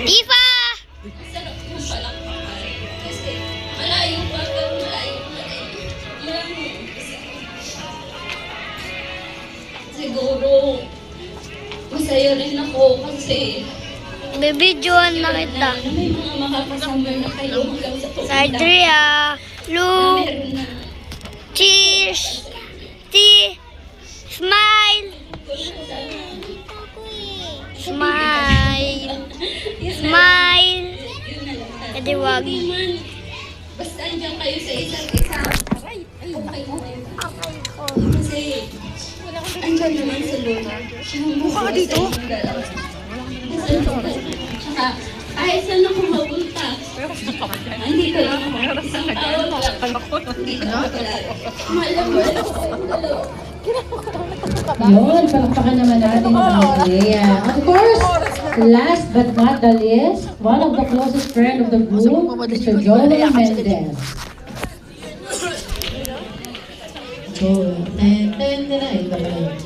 Ifa! Sarap yung palakpakan. Kasi malayo pa, pero malayo pa rin. Yan. Siguro, masaya rin ako kasi Bibidyoan na kita. may mga makakasama na kayo hanggang sa Sa Adria, Lu, meron na. cheers, tea, smile, smile, smile. Yun na lang. Kasi wag. Hindi man. Basta andyan kayo sa isa't isa. Aray, ay, okay mo kayo. Kasi, andyan naman sa luna. Buka ka dito? Tsaka, kahit saan ako mapunta. Hindi ko lang ako. Isang tawag lang. Hindi ko ako palagi. Malam mo lang ako. Yun, palakpakan naman natin ang Andrea. Of course, last but not the least, one of the closest friend of the group, Mr. Joel Mendez. So, ito pala yun.